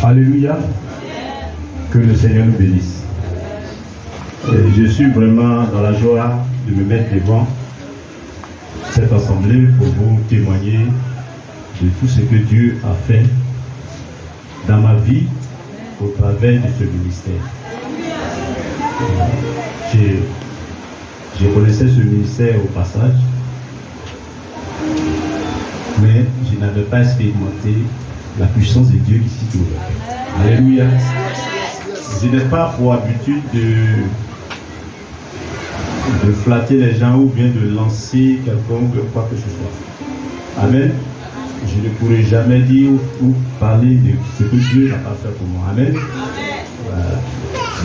Alléluia. Que le Seigneur nous bénisse. Et je suis vraiment dans la joie de me mettre devant cette assemblée pour vous témoigner de tout ce que Dieu a fait dans ma vie au travers de ce ministère. Je connaissais ce ministère au passage, mais je n'avais pas expérimenté la puissance de Dieu qui s'y trouve. Alléluia. Je n'ai pas pour habitude de flatter les gens ou bien de lancer quelconque quoi que ce soit. Amen. Je ne pourrai jamais dire ou parler de ce que Dieu n'a pas fait pour moi. Amen. Voilà.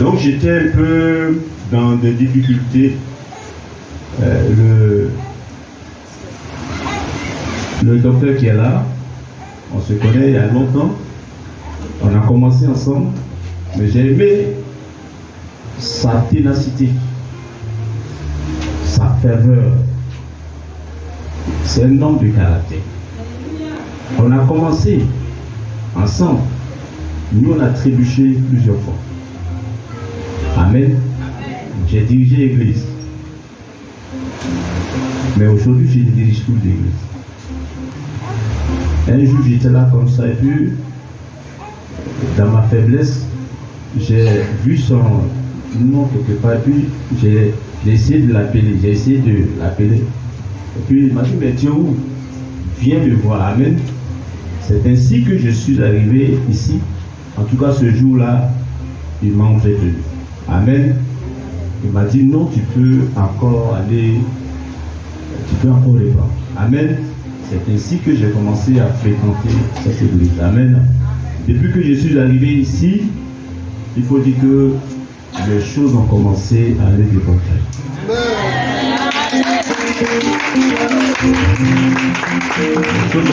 Donc j'étais un peu dans des difficultés. Le docteur qui est là, on se connaît il y a longtemps. On a commencé ensemble, mais j'ai aimé sa ténacité, sa ferveur. C'est un homme de caractère. On a commencé ensemble. Nous, on a trébuché plusieurs fois. Amen. J'ai dirigé l'église. Mais aujourd'hui, je ne dirige plus l'église. Un jour, j'étais là comme ça, et puis, dans ma faiblesse, j'ai vu son nom quelque part, et puis j'ai essayé de l'appeler. Et puis, il m'a dit, mais tu es où? Viens me voir. Amen. C'est ainsi que je suis arrivé ici. En tout cas, ce jour-là, il m'a entretenu. Amen. Il m'a dit, non, tu peux encore aller, tu peux encore reprendre. Amen. C'est ainsi que j'ai commencé à fréquenter cette église. Amen. Depuis que je suis arrivé ici, il faut dire que les choses ont commencé à aller de bon train. Les choses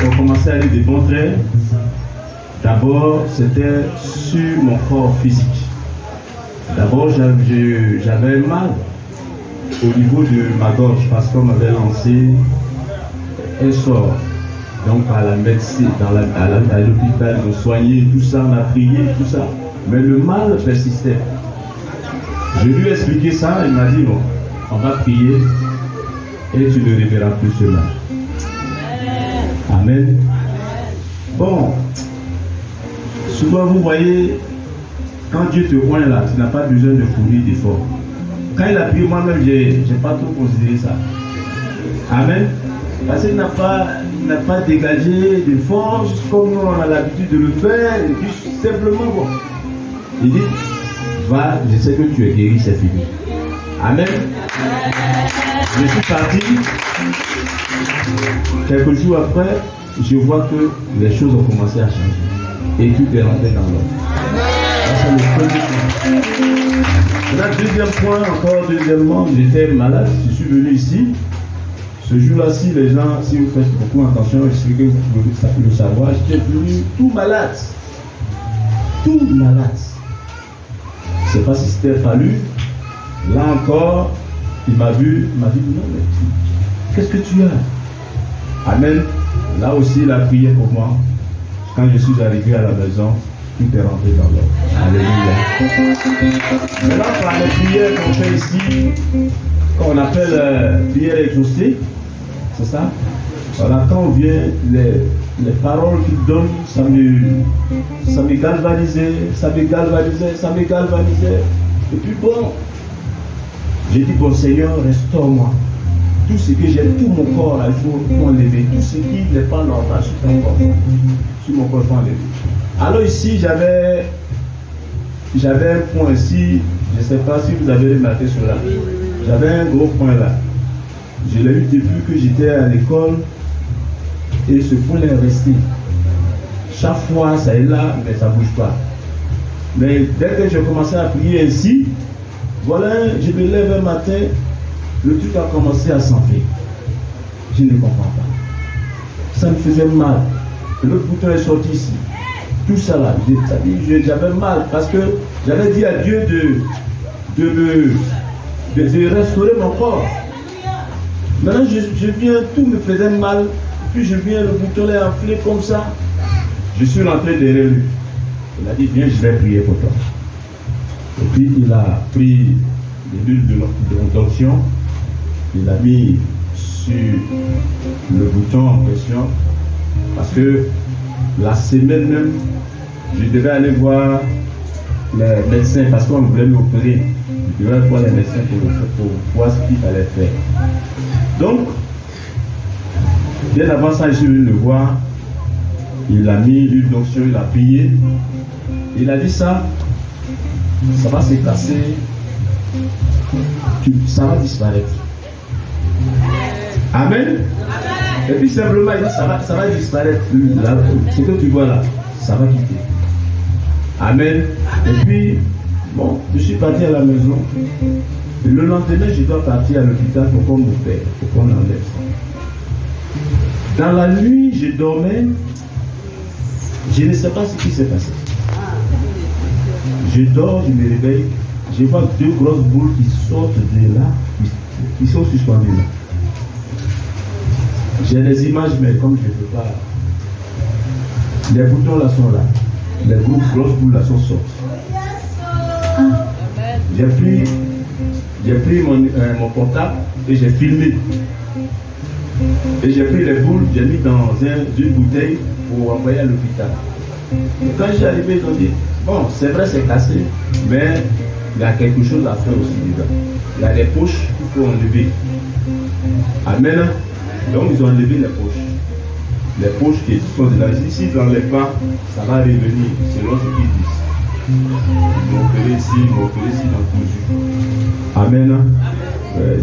ont commencé à aller de bon train. D'abord, c'était sur mon corps physique. D'abord, j'avais mal au niveau de ma gorge parce qu'on m'avait lancé un sort. Donc, à la médecine, à l'hôpital, me soigner, tout ça, on a prié, tout ça. Mais le mal persistait. Je lui ai expliqué ça, il m'a dit, bon, on va prier et tu ne reverras plus ce mal. Amen. Bon, souvent vous voyez, quand Dieu te oint là, tu n'as pas besoin de fournir d'efforts. Quand il a prié, moi-même, je n'ai pas trop considéré ça. Amen. Parce qu'il n'a pas dégagé de force comme on a l'habitude de le faire. Et puis simplement, bon, il dit, va, je sais que tu es guéri, c'est fini. Amen. Je suis parti. Quelques jours après, je vois que les choses ont commencé à changer. Et tout est rentré dans l'ordre. C'est le premier point. Deuxièmement, j'étais malade, je suis venu ici. Ce jour-là, si les gens, si vous faites beaucoup attention, je sais que vous pouvez le savoir, j'étais venu tout malade. Tout malade. Je ne sais pas si c'était fallu. Là encore, il m'a vu, il m'a dit, non, mais qu'est-ce que tu as? Amen. Là aussi, il a prié pour moi. Quand je suis arrivé à la maison, tout est rentré dans l'ordre. Alléluia. Maintenant, par les prières qu'on fait ici, qu'on appelle prière exaucée, c'est ça? Voilà, quand on vient, les paroles qu'il donne, ça me galvanisait. Et puis bon, j'ai dit, bon Seigneur, restaure-moi. Tout ce que j'ai, tout mon corps, là, il faut enlever. Tout ce qui n'est pas normal sur mon corps. Sur mon corps, il faut enlever. Alors ici, j'avais un point ici, je ne sais pas si vous avez remarqué cela. J'avais un gros point là. Je l'ai eu depuis que j'étais à l'école et ce point est resté. Chaque fois, ça est là, mais ça ne bouge pas. Mais dès que j'ai commencé à prier ainsi, voilà, je me lève un matin, le truc a commencé à s'enfler. Je ne comprends pas. Ça me faisait mal. L'autre bouton est sorti ici. Tout ça là, j'avais mal parce que j'avais dit à Dieu de restaurer mon corps. Maintenant, je viens, tout me faisait mal. Puis je viens, le bouton est enflé comme ça. Je suis rentré derrière lui. Il a dit, viens, je vais prier pour toi. Et puis il a pris l'huile de l'onction, il a mis sur le bouton en question, parce que la semaine même, je devais aller voir les médecins, parce qu'on voulait m'opérer. Je devais aller voir les médecins pour voir ce qu'il fallait faire. Donc, bien avant ça, je suis venu le voir. Il a mis l'huile d'onction, il a prié. Il a dit ça va se casser, ça va disparaître. Amen. Et puis simplement, il dit ça va disparaître. Ce que tu vois là, ça va quitter. Amen. Et puis, bon, je suis parti à la maison. Et le lendemain, je dois partir à l'hôpital pour qu'on m'opère, pour qu'on enlève ça. Dans la nuit, je dormais. Je ne sais pas ce qui s'est passé. Je dors, je me réveille, je vois deux grosses boules qui sortent de là, qui sont suspendues là. J'ai des images, mais comme je ne peux pas. Les boutons là sont là. Les grosses boules là sont sorties. J'ai pris mon portable et j'ai filmé. Et j'ai pris les boules, j'ai mis dans une bouteille pour envoyer à l'hôpital. Et quand je suis arrivé, ils ont dit, bon, c'est vrai, c'est cassé, mais il y a quelque chose à faire aussi dedans. Il y a des poches qu'il faut enlever. Amen. Donc, ils ont enlevé les poches. Les poches qui sont de là. Si ils n'enlèvent pas, ça va revenir, selon ce qu'ils disent. Ils m'ont opéré ici, dans tout. Amen.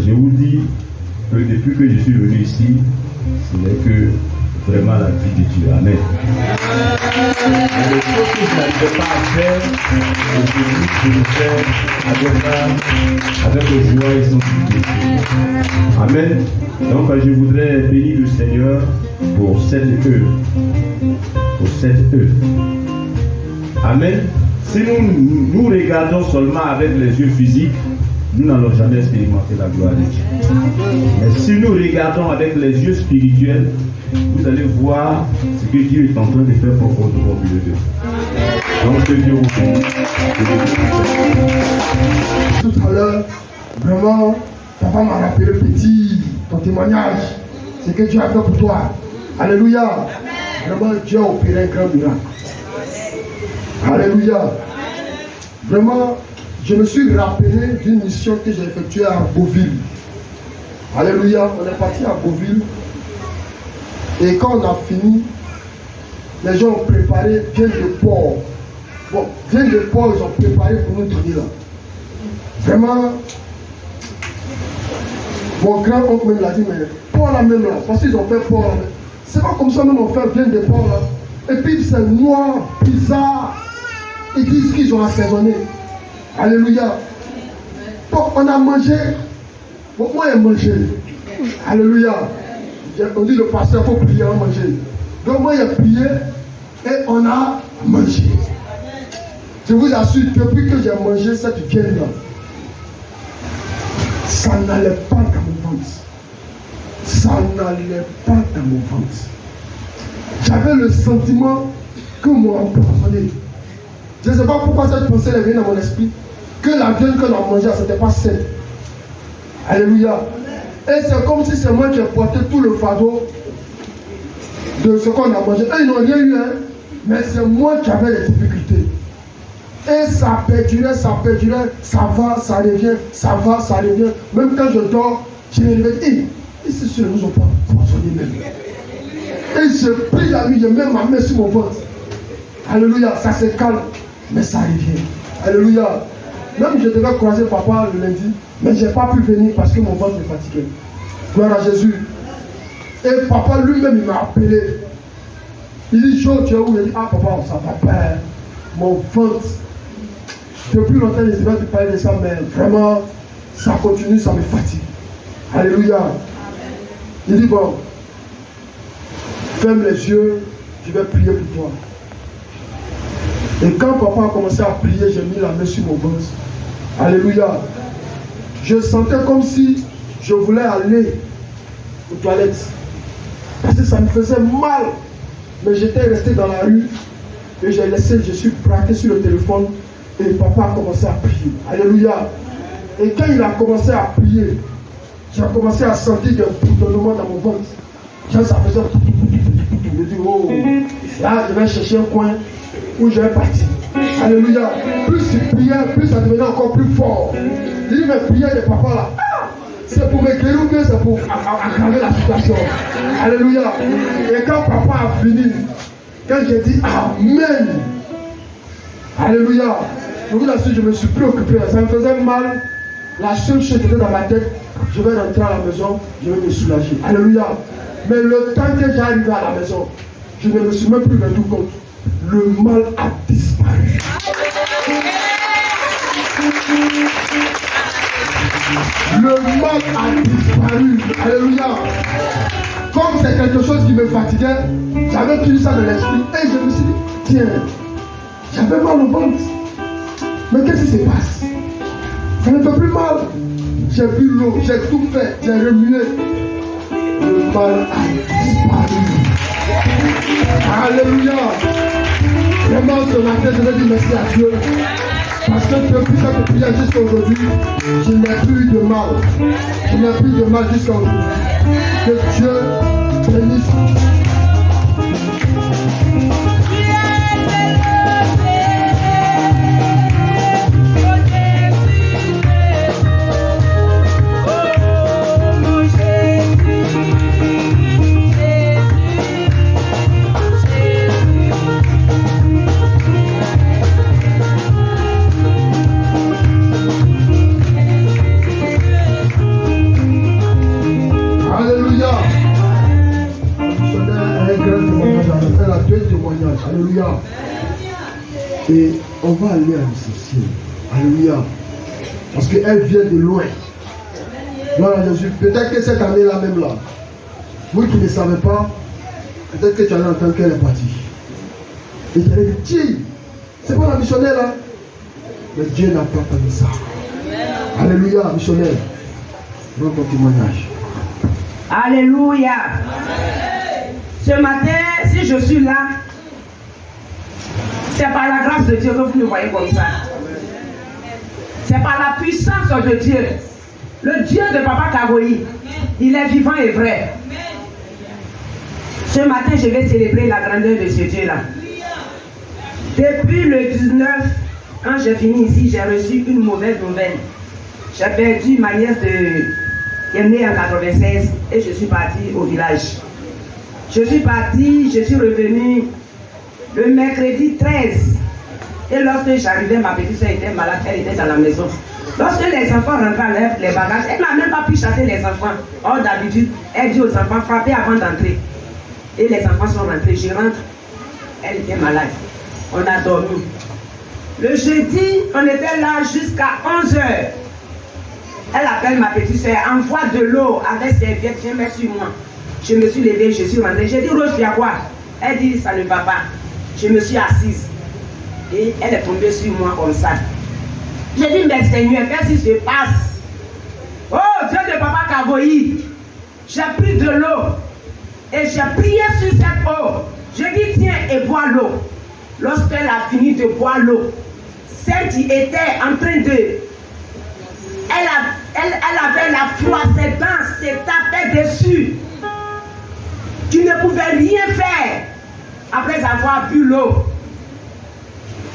Je vous dis que depuis que je suis venu ici, ce n'est que vraiment la vie de Dieu. Amen. Et les choses que je n'arrivais pas à faire, aujourd'hui, je le fais avec joie et sensibilité. Amen. Donc, je voudrais bénir le Seigneur pour cette œuvre. Pour cette œuvre. Amen. Si nous regardons seulement avec les yeux physiques, nous n'allons jamais expérimenter la gloire de Dieu. Mais si nous regardons avec les yeux spirituels, vous allez voir ce que Dieu est en train de faire pour votre milieu de Dieu. Donc que Dieu vous bénisse. Tout à l'heure, vraiment, papa m'a rappelé petit, ton témoignage, ce que Dieu a fait pour toi. Alléluia. Vraiment, Dieu a opéré un grand miracle. Alléluia. Vraiment, je me suis rappelé d'une mission que j'ai effectuée à Beauville. Alléluia, on est parti à Beauville. Et quand on a fini, les gens ont préparé viande de porc. Bon, viande de porc, ils ont préparé pour nous donner là. Vraiment, mon grand-oncle me l'a dit, mais porc là même là, parce qu'ils ont fait porc là. C'est pas comme ça même on fait viande de porc là. Et puis c'est noir, bizarre. Ils disent qu'ils ont assaisonné. Alléluia. Bon, on a mangé. Bon, moi j'ai mangé. Alléluia. On dit le pasteur, il faut prier avant de manger. Donc moi j'ai prié et on a mangé. Je vous assure, depuis que j'ai mangé cette viande-là, ça n'allait pas dans mon ventre. Ça n'allait pas dans mon ventre. J'avais le sentiment que m'ont empoisonné. Je ne sais pas pourquoi cette pensée est venue dans mon esprit. Que la viande qu'on a mangée, ce n'était pas saine. Alléluia. Et c'est comme si c'est moi qui ai porté tout le fardeau de ce qu'on a mangé. Et ils n'ont rien eu, hein, mais c'est moi qui avais les difficultés. Et ça perdurait, ça va, ça revient, ça va, ça revient. Même quand je dors, je me réveille. Et c'est sûr, ils ne nous ont pas poissonné même. Et je prie la nuit, je mets ma main sur mon ventre. Alléluia, ça se calme, mais ça revient. Alléluia. Même je devais croiser papa le lundi, mais je n'ai pas pu venir parce que mon ventre est fatigué. Gloire à Jésus. Et papa lui-même, il m'a appelé. Il dit, Jo, tu es où? Il dit, ah papa, ça va pas. Mon ventre. Depuis longtemps, je devais te parler de ça, mais vraiment, ça continue, ça me fatigue. Alléluia. Il dit, bon, ferme les yeux, je vais prier pour toi. Et quand papa a commencé à prier, j'ai mis la main sur mon ventre. Alléluia. Je sentais comme si je voulais aller aux toilettes. Parce que ça me faisait mal. Mais j'étais resté dans la rue. Et je suis braqué sur le téléphone et papa a commencé à prier. Alléluia. Et quand il a commencé à prier, j'ai commencé à sentir des bourdonnements dans mon ventre. Ça faisait tout. Je dis, oh, là, je vais chercher un coin où je vais partir. Alléluia. Plus il priait, plus ça devenait encore plus fort. Il dit, mais prière de papa là, c'est pour me guérir ou bien c'est pour aggraver la situation. Alléluia. Et quand papa a fini, quand j'ai dit Amen, Alléluia, je me suis préoccupé. Ça me faisait mal. La seule chose qui était dans ma tête, je vais rentrer à la maison, je vais me soulager. Alléluia. Mais le temps que j'arrive à la maison, je ne me suis même plus rendu compte. Le mal a disparu. Le mal a disparu. Alléluia. Comme c'est quelque chose qui me fatiguait, j'avais pris ça de l'esprit et je me suis dit, tiens, j'avais mal au ventre. Mais qu'est-ce qui se passe? Ça ne fait plus mal. J'ai bu l'eau, j'ai tout fait, j'ai remué. Le mal a disparu. Alléluia. Vraiment ce matin, je vais dire merci à Dieu. Parce que depuis cette prière jusqu'à aujourd'hui, je n'ai plus de mal. Je n'ai plus de mal jusqu'à aujourd'hui. Que Dieu bénisse. Alléluia. Et on va aller à l'essentiel. Alléluia. Parce qu'elle vient de loin. Voilà Jésus. Peut-être que cette année-là même là, vous qui ne savez pas, peut-être que tu allais entendre qu'elle est partie. Et tu allais dire, tiens, c'est pas la missionnaire là. Mais Dieu n'a pas permis ça. Alléluia, missionnaire. Dans ton témoignage. Alléluia. Ce matin, si je suis là, c'est par la grâce de Dieu que vous me voyez comme ça. C'est par la puissance de Dieu. Le Dieu de Papa Kagoyi, il est vivant et vrai. Ce matin, je vais célébrer la grandeur de ce Dieu-là. Depuis le 19, quand j'ai fini ici, j'ai reçu une mauvaise nouvelle. J'ai perdu ma nièce qui est née en 96 et je suis partie au village. Je suis partie, je suis revenue le mercredi 13. Et lorsque j'arrivais, ma petite soeur était malade, elle était dans la maison. Lorsque les enfants rentraient avec les bagages, elle n'a même pas pu chasser les enfants. Or d'habitude, elle dit aux enfants, frappez avant d'entrer. Et les enfants sont rentrés, je rentre, elle était malade. On a dormi. Le jeudi, on était là jusqu'à 11h. Elle appelle ma petite soeur, envoie de l'eau avec serviette, viens mettre sur moi. Je me suis levée, je suis rentrée. J'ai dit, Rose, il y a quoi? Elle dit, ça ne va pas. Je me suis assise. Et elle est tombée sur moi comme ça. J'ai dit, mais Seigneur, qu'est-ce qui se passe? Oh, Dieu de Papa Kagoyi, j'ai pris de l'eau. Et j'ai prié sur cette eau. J'ai dit, tiens, et bois l'eau. Lorsqu'elle a fini de boire l'eau, celle qui était en train de... Elle avait la foi, ses dents se tapaient dessus. Tu ne pouvais rien faire après avoir bu l'eau.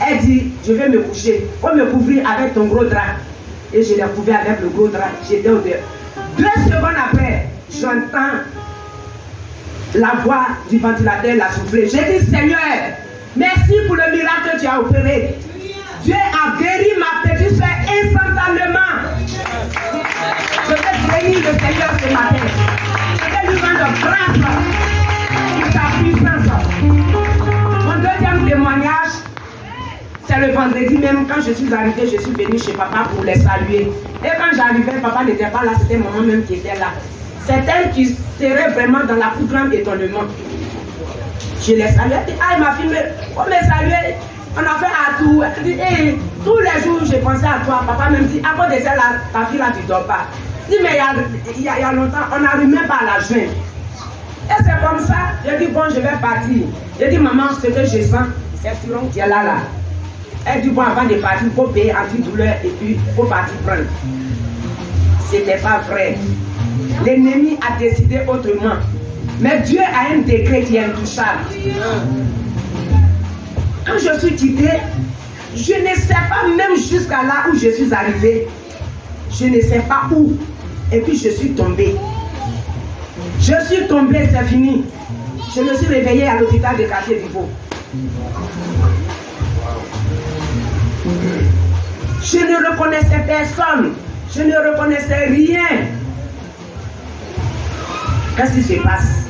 Elle dit, je vais me coucher. Il faut me couvrir avec ton gros drap. Et je l'ai couvert avec le gros drap. J'étais au dehors. 2 secondes après, j'entends la voix du ventilateur la souffler. J'ai dit, Seigneur, merci pour le miracle que tu as opéré. Dieu a guéri ma petite soeur instantanément. Je vais bénir le Seigneur ce matin. Je vais lui rendre grâce pour sa puissance. Mon deuxième témoignage, c'est le vendredi même, quand je suis arrivée, je suis venue chez papa pour les saluer. Et quand j'arrivais, papa n'était pas là, c'était maman même qui était là. C'est elle qui serait vraiment dans la plus grande étonnement. Je les saluais, elle dit, ah, ma fille, il faut me saluer. On a fait à tout. Elle dit, hey, tous les jours, j'ai pensé à toi. Papa me dit, à cause de celle-là, ta fille là, tu ne dors pas. Je dis, mais il y a longtemps, on n'arrive même pas à la joindre. Et c'est comme ça, je dis, bon, je vais partir. Je dis, maman, ce que je sens, c'est Furon qui est là. Elle dit bon, avant de partir, il faut payer antidouleur et puis il faut partir prendre. Ce n'était pas vrai. L'ennemi a décidé autrement. Mais Dieu a un décret qui est intouchable. Quand je suis quitté, je ne sais pas même jusqu'à là où je suis arrivé. Je ne sais pas où. Et puis je suis tombé. Je suis tombé, c'est fini. Je me suis réveillé à l'hôpital de quartier d'Ivo. Je ne reconnaissais personne. Je ne reconnaissais rien. Qu'est-ce qui se passe?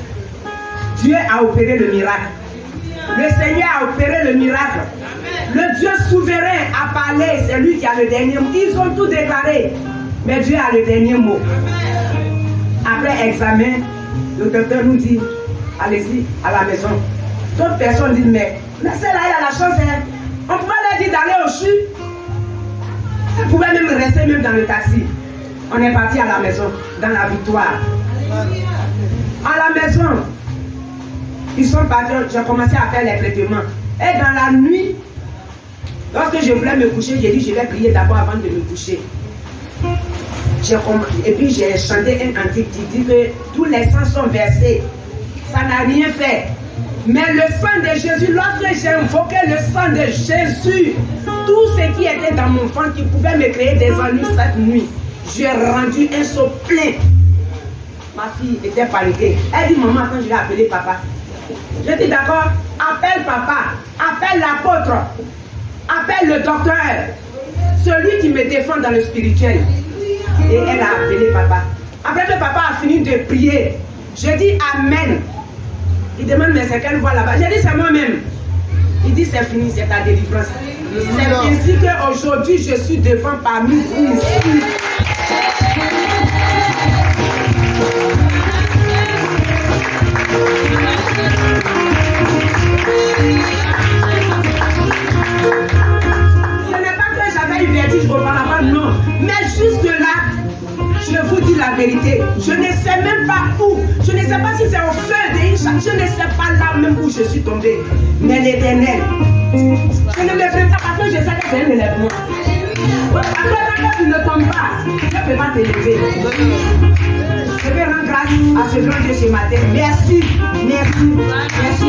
Dieu a opéré le miracle. Le Seigneur a opéré le miracle. Le Dieu souverain a parlé. C'est lui qui a le dernier mot. Ils ont tout déclaré. Mais Dieu a le dernier mot. Après examen, le docteur nous dit, allez-y à la maison. D'autres personnes disent, mais celle-là, elle a la chance. Hein. On pouvait leur dire d'aller au CHU. Elle pouvait même rester même dans le taxi. On est parti à la maison, dans la victoire. À la maison, ils sont partis, j'ai commencé à faire les traitements. Et dans la nuit, lorsque je voulais me coucher, j'ai dit, je vais prier d'abord avant de me coucher. Et puis j'ai chanté un cantique qui dit que tous les sangs sont versés. Ça n'a rien fait. Mais le sang de Jésus, lorsque j'ai invoqué le sang de Jésus, tout ce qui était dans mon ventre qui pouvait me créer des ennuis cette nuit, j'ai rendu un saut plein. Ma fille était paniquée. Elle dit, maman, quand je vais appeler papa. Je dis, d'accord, appelle papa, appelle l'apôtre, appelle le docteur, celui qui me défend dans le spirituel. Et elle a appelé papa. Après que papa a fini de prier, je dis Amen. Il demande, mais c'est quelle voix là-bas? Je dis, c'est moi-même. Il dit, c'est fini, c'est ta délivrance. C'est ainsi qu'aujourd'hui, je suis devant parmi vous ici. Ce n'est pas que j'avais eu vertige auparavant, non. Mais jusque-là, je vous dis la vérité. Je ne sais même pas où. Je ne sais pas si c'est au feu de Isha. Je ne sais pas là même où je suis tombé. Mais l'Éternel, je ne me prépare pas parce que je sais que c'est un élèvement. Parce que quand tu ne tombes pas, je ne peux pas t'élever. Je vais rendre grâce à ce grand Dieu ce matin. Merci, merci, merci.